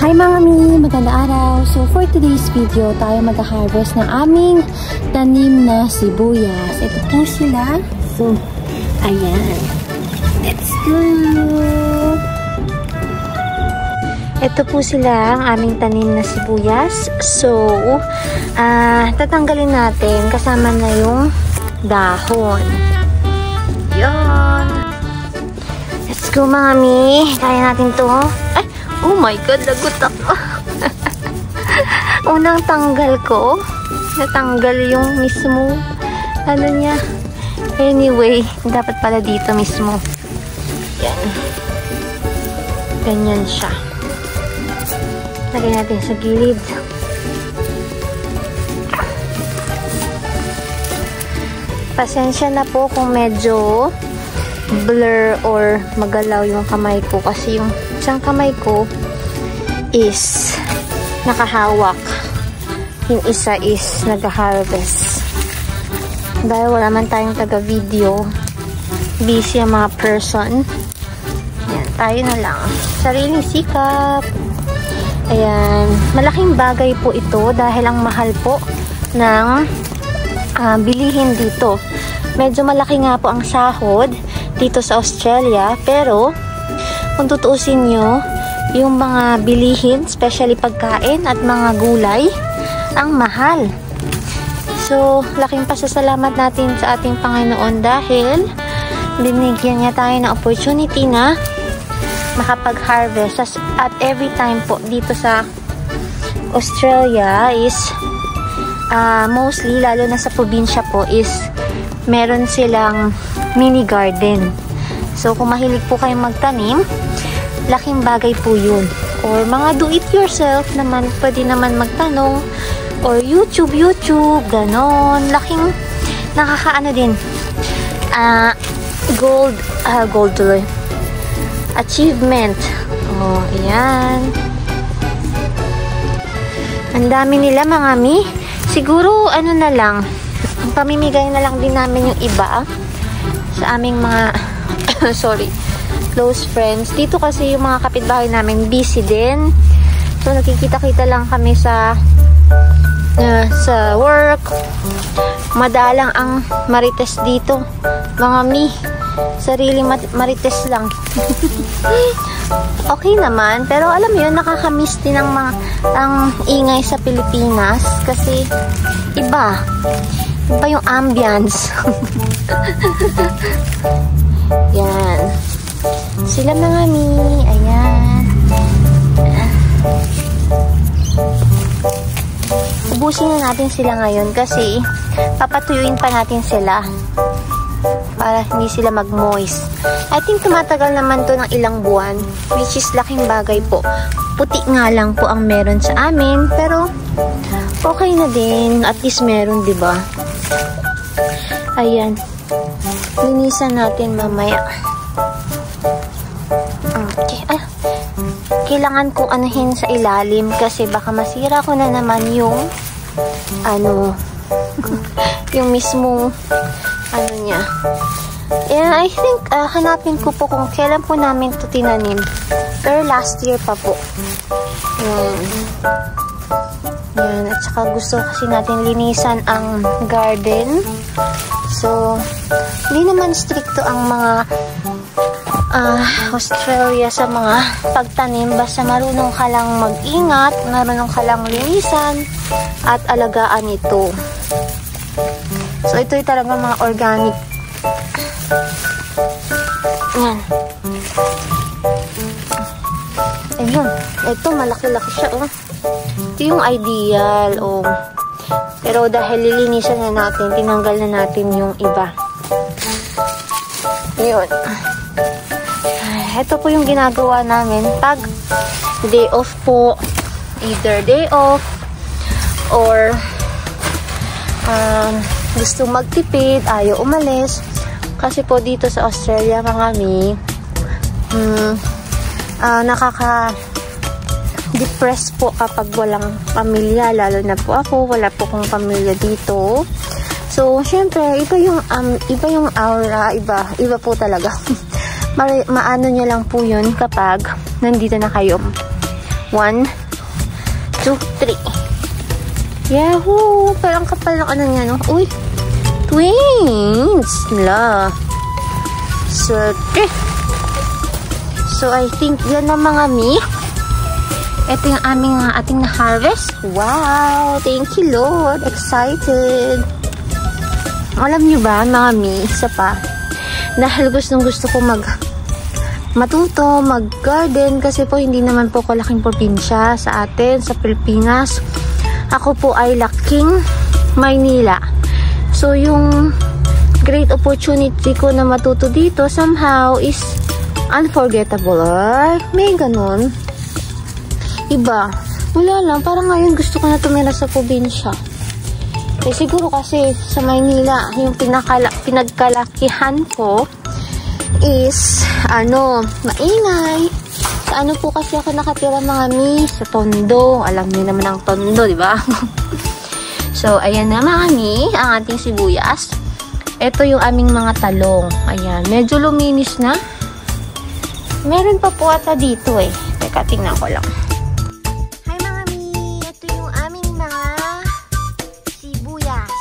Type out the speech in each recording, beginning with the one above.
Hi mga mi! Magandang araw! So for today's video, tayo mag-harvest ng aming tanim na sibuyas. Ito po sila. So, ayan. Let's go! Ito po sila ang aming tanim na sibuyas. So, tatanggalin natin kasama na yung dahon. Yan! Let's go mga mi! Kaya natin to. Ay! Oh my God, lagot ako. Unang tanggal ko, natanggal yung mismo, ano niya. Anyway, dapat pala dito mismo. Yan. Ganyan siya. Lagay natin sa gilid. Pasensya na po kung medyo blur or magalaw yung kamay ko kasi yung isang kamay ko is nakahawak, yung isa is nag-harvest. Dahil wala man tayong taga-video, busy ang mga person, yan, tayo na lang, sariling sikap. Ayan, malaking bagay po ito dahil ang mahal po ng bilihin dito. Medyo malaki nga po ang sahod dito sa Australia, pero kung tutuusin nyo, yung mga bilihin, especially pagkain at mga gulay, ang mahal. So, laking pasasalamat natin sa ating Panginoon dahil binigyan niya tayo ng opportunity na makapag-harvest. At every time po dito sa Australia is mostly, lalo na sa probinsya po, is meron silang mini garden. So, kung mahilig po kayong magtanim, laking bagay po yun. Or mga do-it-yourself naman, pwede naman magtanong. Or YouTube, ganon. Laking nakakaano din. Gold tuloy. Achievement. Oh, ayan. Ang dami nila mga mi. Siguro, ano na lang, pamimigay na lang din namin yung iba sa aming mga sorry, close friends. Dito kasi yung mga kapitbahay namin busy din. So nakikita-kita lang kami sa work. Madalang ang marites dito. Mga mi, sarili marites lang. Okay naman, pero alam mo yun, nakakamiss din ang ingay sa Pilipinas kasi iba yung ambience. Yan. Sila mga mi. Ayan. Ubusin na natin sila ngayon kasi papatuyuin pa natin sila para hindi sila mag-moist. I think tumatagal naman to ng ilang buwan, which is laking bagay po. Puti nga lang po ang meron sa amin, pero okay na din. At least meron, diba? Ayan. Linisan natin mamaya. Okay. Kailangan kong anuhin sa ilalim kasi baka masira ko na naman yung yung mismo niya. And I think hanapin ko po kung kailan po namin ito tinanim. Pero last year pa po. Yan. At saka gusto kasi natin linisan ang garden. So, hindi naman stricto ang mga Australia sa mga pagtanim. Basta marunong ka lang mag-ingat, marunong ka lang linisan at alagaan ito. So, ito yung talaga mga organic. Yan. Ayun. Ito, malaki-laki siya, oh. Ito yung ideal, oh. Pero dahil lilinisan na natin, tinanggal na natin yung iba. Ayun. Ito po yung ginagawa namin pag day off po. Either day off or gusto magtipid, ayaw umalis. Kasi po dito sa Australia, mga mi, nakaka-depress po kapag walang pamilya. Lalo na po ako, wala po kong pamilya dito. So, syempre, iba yung aura, iba po talaga. Maano nyo lang po yun kapag nandito na kayo. 1, 2, 3. Yahoo! Parang kapal ng ano niya, no? Uy! Twins! La! Swerte! So, I think yan na mga mi. Ito yung ating na-harvest. Wow! Thank you, Lord! Excited! Alam niyo ba, mga mi, isa pa, dahil gusto ko matuto, mag-garden, kasi po hindi naman po kalaking probinsya sa atin, sa Pilipinas. Ako po ay laking Maynila. So, yung great opportunity ko na matuto dito somehow is unforgettable. Ay, may ganun. Iba. Wala lang. Parang ngayon gusto ko na tumira sa probinsya. Eh, siguro kasi sa Maynila, yung pinagkalakihan ko is, maingay. Sa po kasi ako nakatira mga mi? Sa Tondo. Alam niyo naman ang Tondo, di ba? So, ayan na mga mi, ang ating sibuyas. Ito yung aming mga talong. Ayan, medyo luminis na. Meron pa po ata dito eh. Teka, tingnan ko lang. Hi mga mi, ito yung aming mga sibuyas.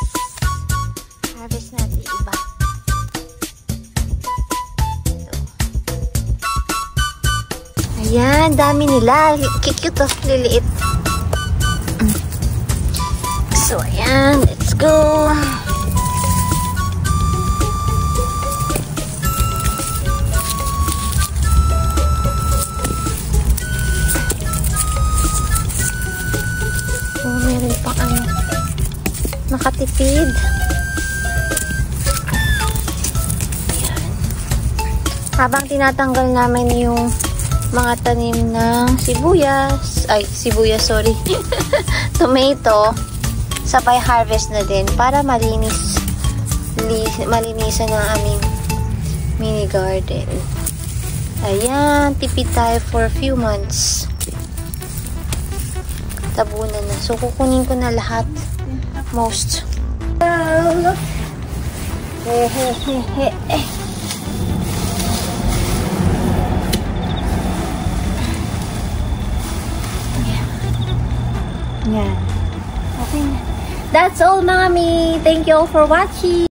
Harvest natin iba. Ayan, dami nila. Cute oh, liliit. So, ayan. Let's go. Oh, meron pa nakatipid. Ayan. Habang tinatanggal namin yung mga tanim ng sibuyas, sorry, tomato, sabay harvest na din para malinisan ang aming mini garden. Ayan, tipid tayo for a few months. Tabunan na. So, kukunin ko na lahat. Most. Yan. Okay na. That's all, Mommy. Thank you all for watching.